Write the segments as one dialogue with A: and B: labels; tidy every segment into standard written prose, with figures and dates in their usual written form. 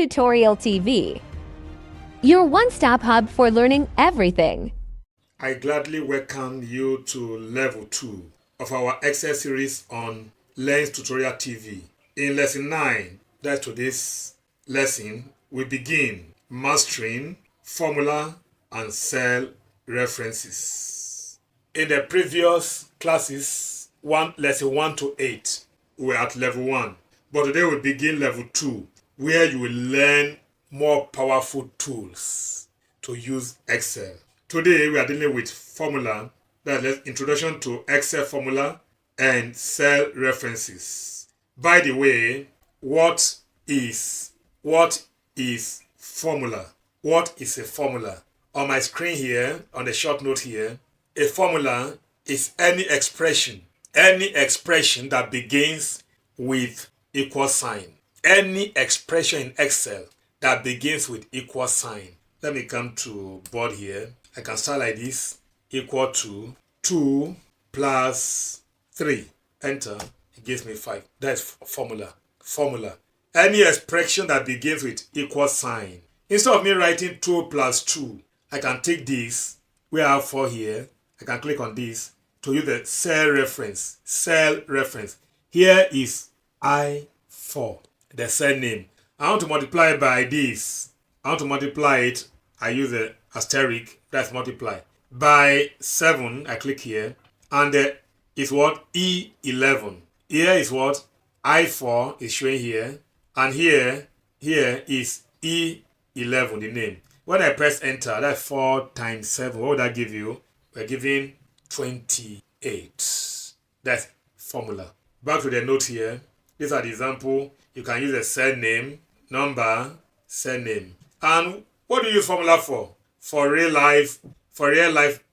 A: Tutorial TV, your one-stop hub for learning everything.
B: I gladly welcome you to level 2 of our Excel series on Learn Tutorial TV. In lesson 9, that's today's lesson, we begin mastering formula and cell references. In the previous classes, lesson 1 to 8, we were at level 1. But today we begin level 2, where you will learn more powerful tools to use Excel. Today we are dealing with formula, that is introduction to Excel formula and cell references. By the way, what is formula? What is a formula? On my screen here, on the short note here, a formula is any expression that begins with equal sign. Any expression in Excel that begins with equal sign. Let me come to board here. I can start like this. Equal to 2 plus 3. Enter. It gives me 5. That's formula. Formula. Any expression that begins with equal sign. Instead of me writing 2 plus 2, I can take this. We have 4 here. I can click on this to use the cell reference. Cell reference. Here is I4, the cell name. I want to multiply by this. I want to multiply it. I use the asterisk. That's multiply. By 7, I click here. And it's what? E11. Here is what? I4 is showing here. And here is E11, the name. When I press enter, that's 4 times 7. What would that give you? We're giving 28. That's formula. Back to the note here. These are the example. You can use a cell name, number, cell name. And what do you use formula for? For real life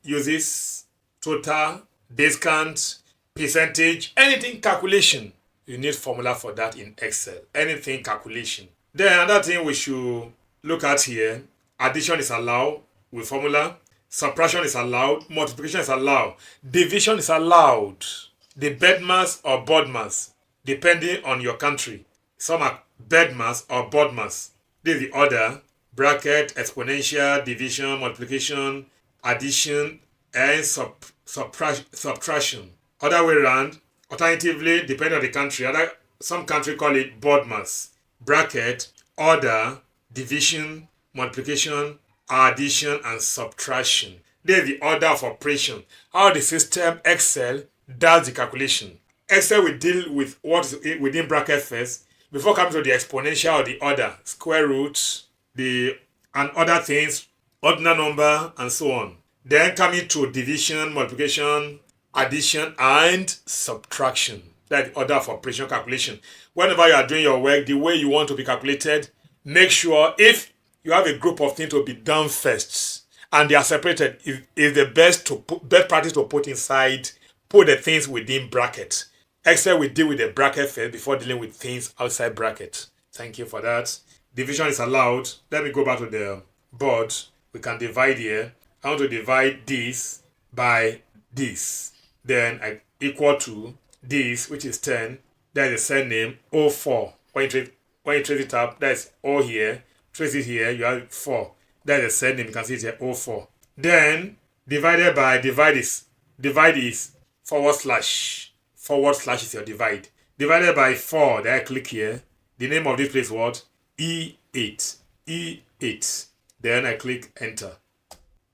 B: uses, total, discount, percentage, anything calculation. You need formula for that in Excel. Anything calculation. Then another thing we should look at here, addition is allowed with formula, subtraction is allowed, multiplication is allowed, division is allowed. The BEDMAS or BODMAS, depending on your country. Some are BEDMAS or BODMAS. This is the order: bracket, exponential, division, multiplication, addition, and subtraction. Other way around, alternatively, depending on the country, some country call it BODMAS. Bracket, order, division, multiplication, addition, and subtraction. This is the order of operation. How the system Excel does the calculation. Excel will deal with what is within bracket first before coming to the exponential or the order, square root, and other things, ordinal number, and so on. Then coming to division, multiplication, addition, and subtraction. That's the order of operation calculation. Whenever you are doing your work, the way you want to be calculated, make sure if you have a group of things to be done first and they are separated, is the best practice to put the things within bracket. Excel will deal with the bracket first before dealing with things outside bracket. Thank you for that. Division is allowed. Let me go back to the board. We can divide here. I want to divide this by this. Then I equal to this, which is 10. That is the cell name, O4. When you trace it up, that's O here. Trace it here, you have 4. That is the cell name. You can see it here, O4. Then divided by divide is forward slash. Forward slash is your divide. Divided by 4, then I click here. The name of this place is what? E8. E8. Then I click enter.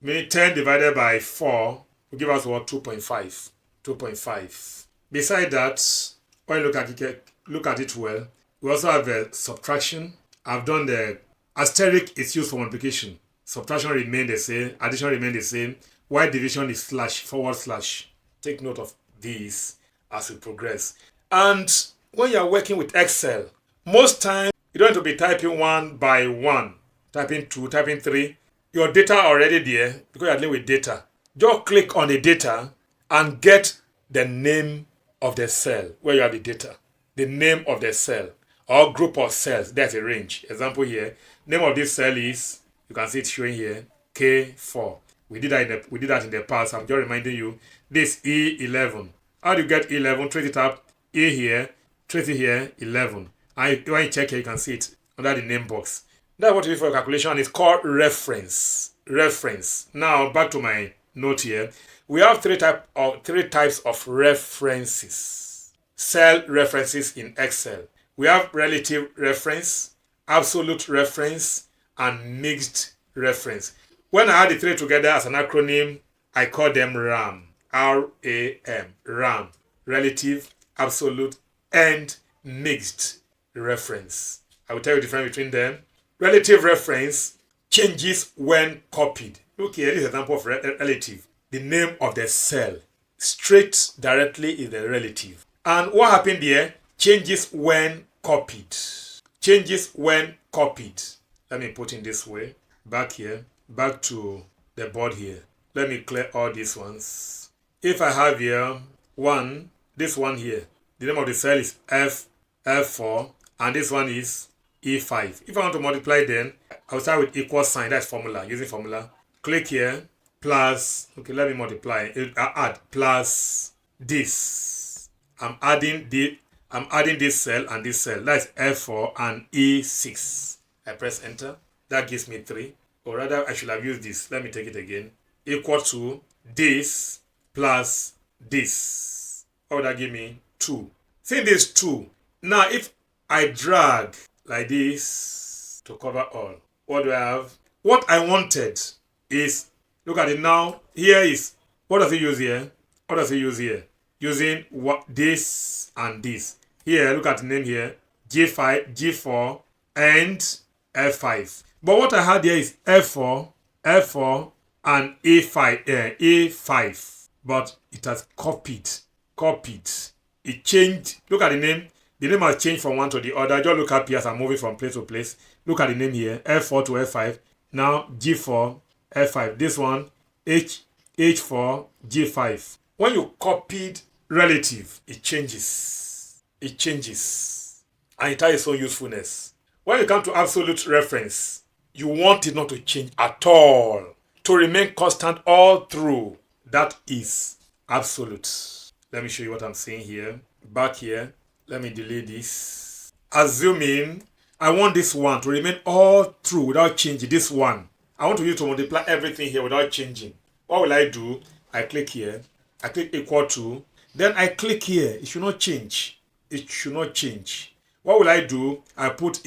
B: 10 divided by 4 will give us what? 2.5. 2.5. Beside that, when you look at it well, we also have a subtraction. I've done the asterisk is used for multiplication. Subtraction remains the same. Addition remains the same. While division is slash, forward slash. Take note of these as we progress. And when you are working with Excel, most times you don't have to be typing 1 by 1, typing 2, typing 3. Your data are already there because you are dealing with data. Just click on the data and get the name of the cell where you have the data. The name of the cell or group of cells. That's a range. Example here. Name of this cell is, you can see it showing here, K4. We did that in the past. I'm just reminding you. This E11. How do you get 11? Trace it up. E here. Trace it here. 11. And when you check here, you can see it under the name box. That's what we use for calculation, and it's called reference. Reference. Now back to my note here. We have three types of references. Cell references in Excel. We have relative reference, absolute reference, and mixed reference. When I add the three together as an acronym, I call them RAM. RAM. RAM. Relative, absolute, and mixed reference. I will tell you the difference between them. Relative reference changes when copied. Look here, this is an example of relative. The name of the cell. Straight directly is the relative. And what happened here? Changes when copied. Changes when copied. Let me put it this way. Back here. Back to the board here. Let me clear all these ones. If I have here this one here, the name of the cell is F4, and this one is E5. If I want to multiply them, I'll start with equal sign. That's formula. Using formula. Click here. Plus. Okay, let me multiply. Add plus this. I'm adding this cell and this cell. That's F4 and E6. I press enter. That gives me 3. Or rather, I should have used this. Let me take it again. Equal to this plus this. What would that give me? 2. See this 2. Now, if I drag like this to cover all, what do I have? What I wanted is, look at it now. Here is, what does it use here? What does it use here? Using this and this. Here, look at the name here. G5, G4, and F5. But what I had here is F4, and E5. But it has copied. It changed. Look at the name. The name has changed from one to the other. Just look up here as I'm moving from place to place. Look at the name here. F4 to F5. Now G4, F5. This one, H4, G5. When you copied relative, it changes. And it has its own usefulness. When you come to absolute reference, you want it not to change at all. To remain constant all through. That is absolute. Let me show you what I'm saying here. Back here. Let me delete this. Assuming I want this one to remain all through without changing. This one. I want to use to multiply everything here without changing. What will I do? I click here. I click equal to. Then I click here. It should not change. What will I do? I put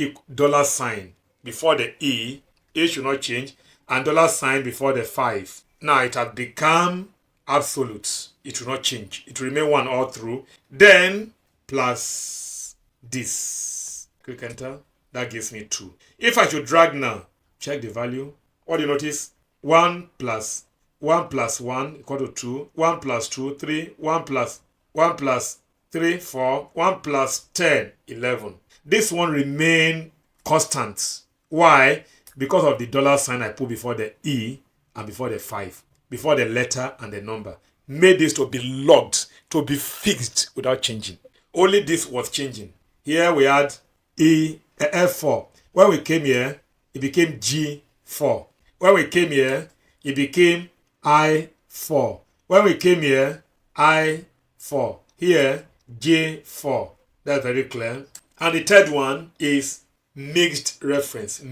B: $sign before the E. It should not change. And $sign before the 5. Now it has become absolute. It will not change. It will remain 1 all through. Then plus this. Click enter. That gives me 2. If I should drag now, check the value. What do you notice? 1 plus 1 equal to 2. 1 plus 2, 3. 1 plus 3, 4. 1 plus 10, 11. This one remain constant. Why? Because of the $sign I put before the E and before the 5. Before the letter and the number. Made this to be logged, to be fixed without changing. Only this was changing. Here we had F4. When we came here, it became G4. When we came here, it became I4. When we came here, I4. Here, J4. That's very clear. And the third one is mixed reference.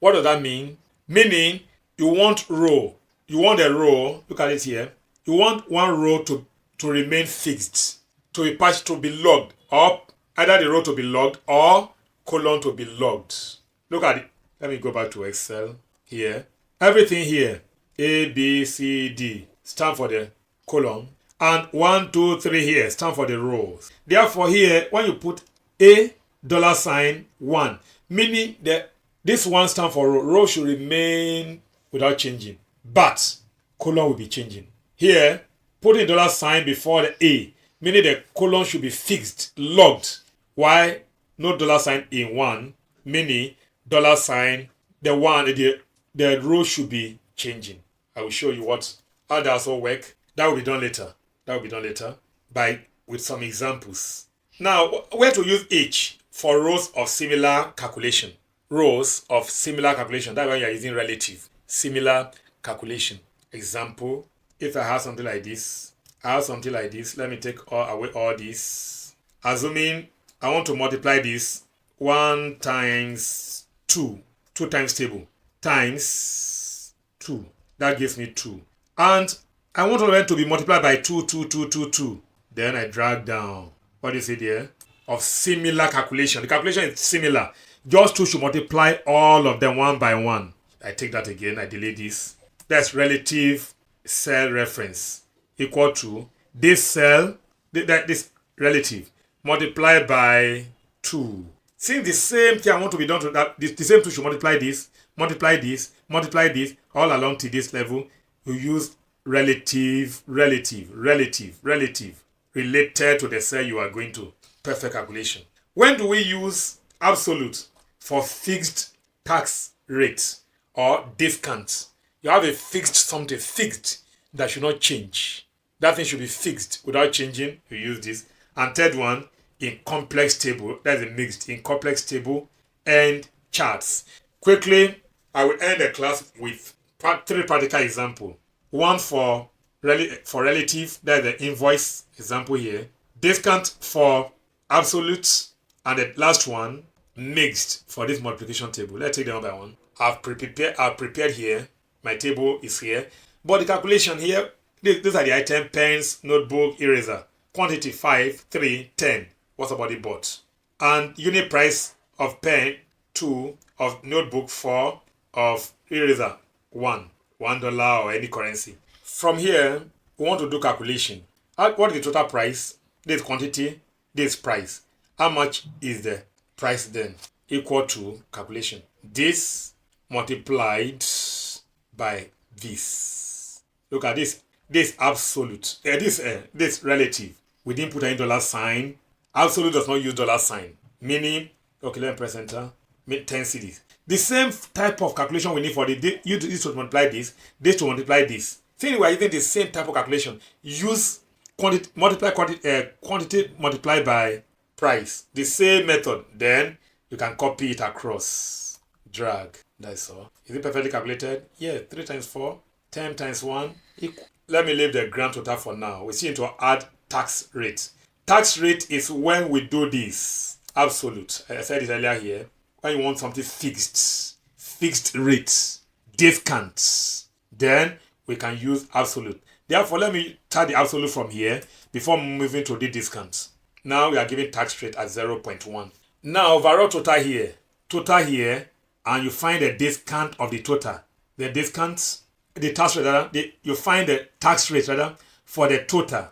B: What does that mean? Meaning, you want row. You want a row. Look at it here. You want one row to remain fixed. To be patched, to be logged. Or either the row to be logged or column to be logged. Look at it. Let me go back to Excel here. Everything here, A, B, C, D, stand for the column. And 1, 2, 3 here stand for the rows. Therefore here, when you put $1, meaning that this one stand for row. Row should remain without changing. But column will be changing. Here, putting $sign before the A, meaning the column should be fixed, logged. Why no $sign in 1? Meaning $sign, the row should be changing. I will show you how that also work. That will be done later. With some examples. Now, where to use H for rows of similar calculation. That's why you are using relative. Similar calculation. Example, if I have something like this, let me take away all this. Assuming I want to multiply this 1 times 2, 2 times table, times 2. That gives me 2. And I want all of them to be multiplied by 2, 2, 2, 2, 2. Then I drag down. What do you see there? Of similar calculation. The calculation is similar. Just 2 should multiply all of them one by one. I take that again. I delete this. That's relative cell reference equal to this cell, this relative, multiplied by 2. Since the same thing I want to be done to that, the same 2 should multiply this, all along to this level. You use relative, related to the cell you are going to. Perfect calculation. When do we use absolute? For fixed tax rate or discount. You have a fixed something, fixed, that should not change. That thing should be fixed without changing. You use this. And third one, in complex table. That's a mixed. In complex table and charts. Quickly, I will end the class with 3 practical examples. One for relative, that's the invoice example here. Discount for absolute, and the last one, mixed, for this multiplication table. Let's take them one by one. I've prepared here. My table is here. But the calculation here, these are the items: pens, notebook, eraser. Quantity 5, 3, 10. What's about the bought? And unit price of pen 2, of notebook 4, of eraser 1. $1 or any currency. From here, we want to do calculation. What is the total price? This quantity, this price. How much is the price then? Equal to calculation. This multiplied by this. Look at this. This absolute. This relative. We didn't put any dollar sign. Absolute does not use dollar sign. Meaning, okay, let me press enter. 10 cedis. The same type of calculation we need for this to multiply this to multiply this. Since we are using the same type of calculation, use quantity multiplied by price. The same method. Then you can copy it across. Drag. That's all. Is it perfectly calculated? Yeah. 3 times 4, 10 times 1 equal. Let me leave the grand total for now. We see to add tax rate. Tax rate is when we do this. Absolute. I said it earlier here. When you want something fixed rate, discounts, then we can use absolute. Therefore, let me start the absolute from here before moving to the discounts. Now we are giving tax rate at 0.1. Now overall total here, and you find the discount of the total. The discounts, the tax rate, you find the tax rate for the total.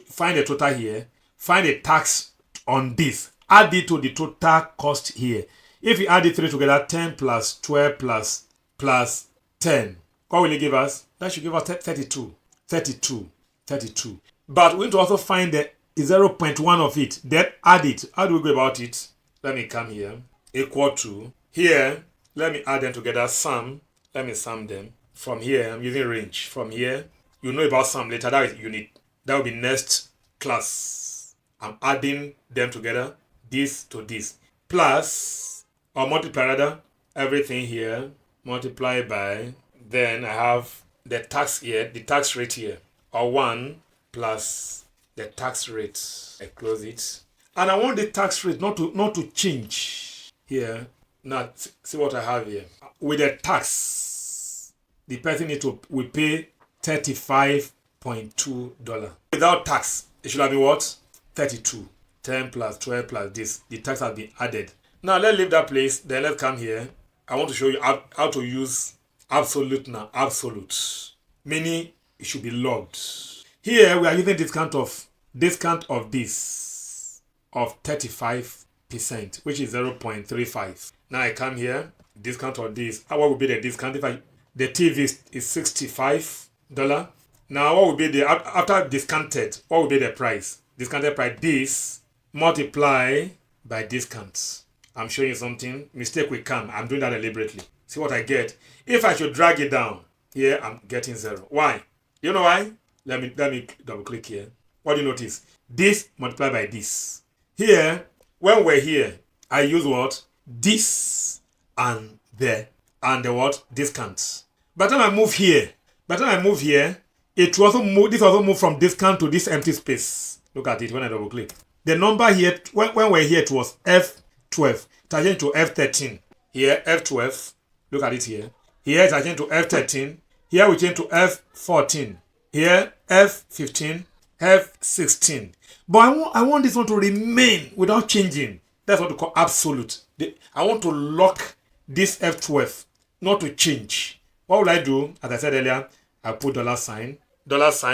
B: Find the total here, find the tax on this, add it to the total cost here. If you add the 3 together, 10 plus 12 plus 10, what will it give us? That should give us 32. But we need to also find the 0.1 of it. Then add it. How do we go about it? Let me come here. Equal to. Here, let me add them together. Sum. Let me sum them. From here, I'm using range. From here, you know about sum later. That is unit. That will be next class. I'm adding them together. This to this. Plus, or multiply rather, everything here. Multiply by. Then I have the tax here, the tax rate here. Or 1 plus the tax rate. I close it. And I want the tax rate not to change here. Now, see what I have here. With the tax, the person will pay $35.2. Without tax, it should have been what? 32. 10 plus 12 plus this. The tax has been added. Now, let's leave that place. Then let's come here. I want to show you how to use absolute now. Absolute. Meaning, it should be logged. Here, we are using discount of this of 35%, which is 0.35. Now I come here, discount of this. What will be the discount? If the TV is $65. Now what will be the after discounted? What will be the price? Discounted price. This multiply by discounts. I'm showing you something. Mistake will come. I'm doing that deliberately. See what I get. If I should drag it down here, I'm getting 0. Why? You know why? Let me double click here. What do you notice? This multiplied by this. Here, when we're here, I use what? This and the what? Discounts. By the time I move here, it will also move. This also move from discount to this empty space. Look at it when I double click. The number here, when we're here, it was F12 F12. It has changed to F13. Here, F12. Look at it here. Here it has changed to F13. Here we change to F14. Here, F15, F16. But I want this one to remain without changing. That's what we call absolute. I want to lock this F12, not to change. What will I do? As I said earlier, I put $sign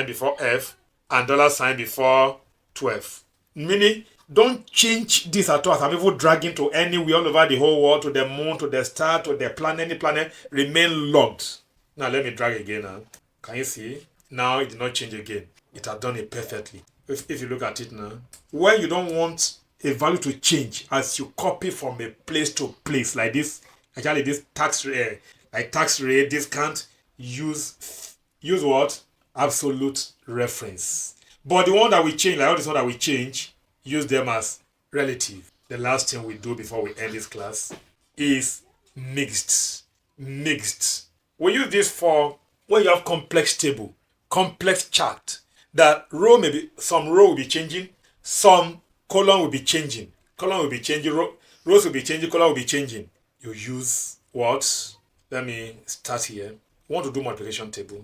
B: before F, and $sign before 12. Meaning, don't change this at all. As I'm even dragging to anywhere all over the whole world, to the moon, to the star, to the planet, any planet, remain locked. Now let me drag again now. Can you see? Now it did not change again. It has done it perfectly. If you look at it now, when you don't want a value to change, as you copy from a place to place, like this, actually this tax rate, discount, use what? Absolute reference. But the one that we change, like all this one that we change, use them as relative. The last thing we do before we end this class is mixed. Mixed. We use this for when you have complex table, complex chart. That some row will be changing, some column will be changing. Column will be changing, rows will be changing, column will be changing. You use what? Let me start here. We want to do multiplication table.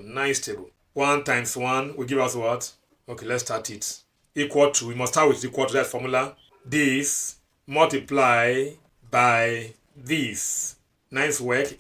B: Nice table. 1 times 1 will give us what? Okay, let's start it. Equal to, we must start with equal to that formula. This multiply by this. Nice work.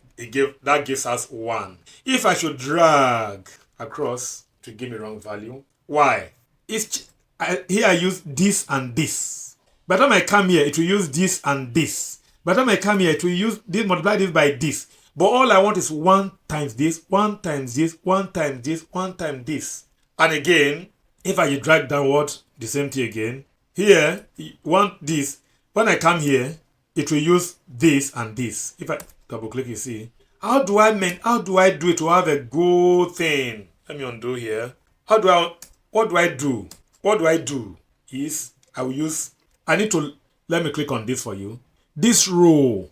B: That gives us 1. If I should drag across to give me wrong value, why? Here I use this and this. By the time I come here, it will use this and this. By the time I come here, it will use this, multiply this by this. But all I want is 1 times this, 1 times this, 1 times this, 1 times this. And again, if I drag downward, the same thing again. Here, you want this. When I come here, it will use this and this. If I double click, you see. How do I do it to have a good thing? Let me undo here. What do I do? What do I do is let me click on this for you. This row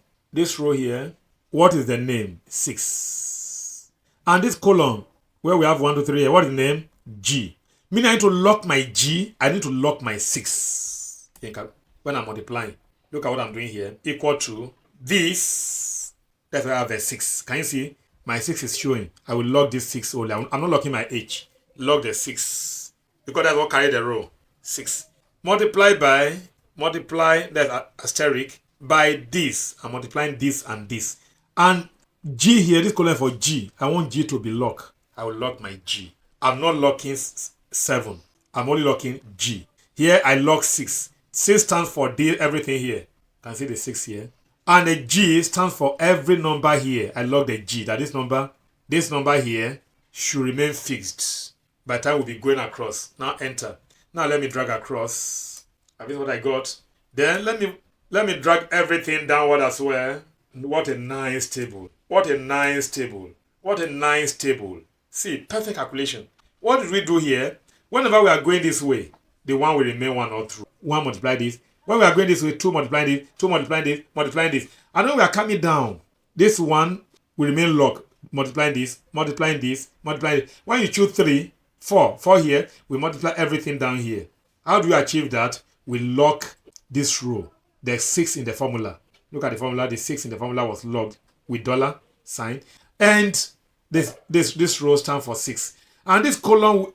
B: here, what is the name? 6. And this column, where we have 1, 2, 3 here, what is the name? G. Meaning I need to lock my G, I need to lock my 6. When I'm multiplying, look at what I'm doing here. Equal to this. That's why I have a 6. Can you see? My 6 is showing. I will lock this 6 only. I'm not locking my H. Lock the 6. Because that's what carry the row. 6. Multiply, that's asterisk, by this. I'm multiplying this and this. And G here, this column for G. I want G to be locked. I will lock my G. I'm not locking 7. I'm only locking G. Here I lock 6. 6 stands for everything here. You can see the 6 here. And the G stands for every number here. I log the G. That this number here should remain fixed. By the time we'll be going across. Now enter. Now let me drag across. This is what I got. Then let me drag everything downward as well. What a nice table. What a nice table. What a nice table. See, perfect calculation. What did we do here? Whenever we are going this way, the 1 will remain 1 or 2. 1 multiply this. When we are going this way, 2 multiplying this, 2 multiplying this, multiplying this. And when we are coming down, this 1 will remain locked. Multiplying this, multiplying this, multiplying this. When you choose 3, 4 here, we multiply everything down here. How do we achieve that? We lock this row. The 6 in the formula. Look at the formula. The 6 in the formula was locked with $sign. And this row stands for 6. And this column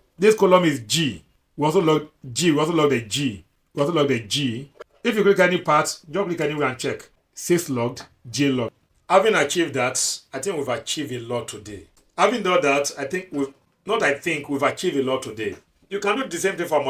B: is G. We also log G. We also log the G. We also log the G. If you click any part, just click anywhere and check. 6 logged, G logged. Having achieved that, I think we've achieved a lot today. Having done that, we've achieved a lot today. You can do the same thing for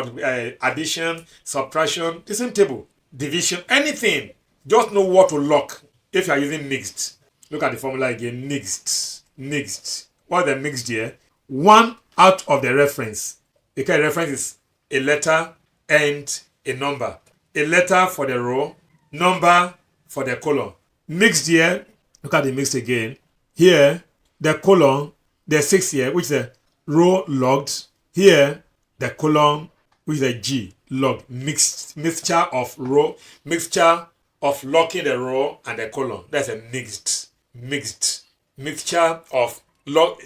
B: addition, subtraction, the same table, division, anything. Just know what to lock if you are using mixed. Look at the formula again, mixed. What is the mixed here? 1 out of the reference. Okay, reference is a letter and a number. A letter for the row, number for the column. Mixed here, look at the mixed again. Here, the column, the 6 here, which is a row logged. Here, the column, which is a G logged. Mixture of locking the row and the column. That's a mixed. Mixture of log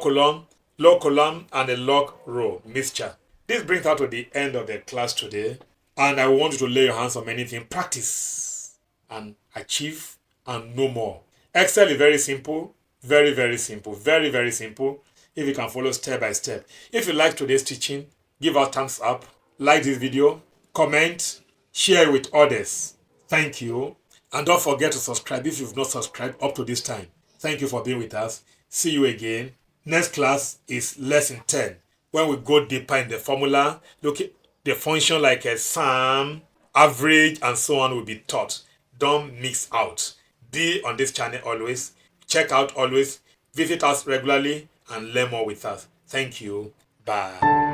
B: column, and a log row. Mixture. This brings us to the end of the class today. And I want you to lay your hands on many things, practice, and achieve, and know more. Excel is very simple, very, very simple, very, very simple. If you can follow step by step. If you like today's teaching, give a thumbs up, like this video, comment, share it with others. Thank you. And don't forget to subscribe if you've not subscribed up to this time. Thank you for being with us. See you again. Next class is lesson 10. When we go deeper in the formula, look at the function like a sum, average, and so on will be taught. Don't mix out. Be on this channel always. Check out always. Visit us regularly and learn more with us. Thank you. Bye.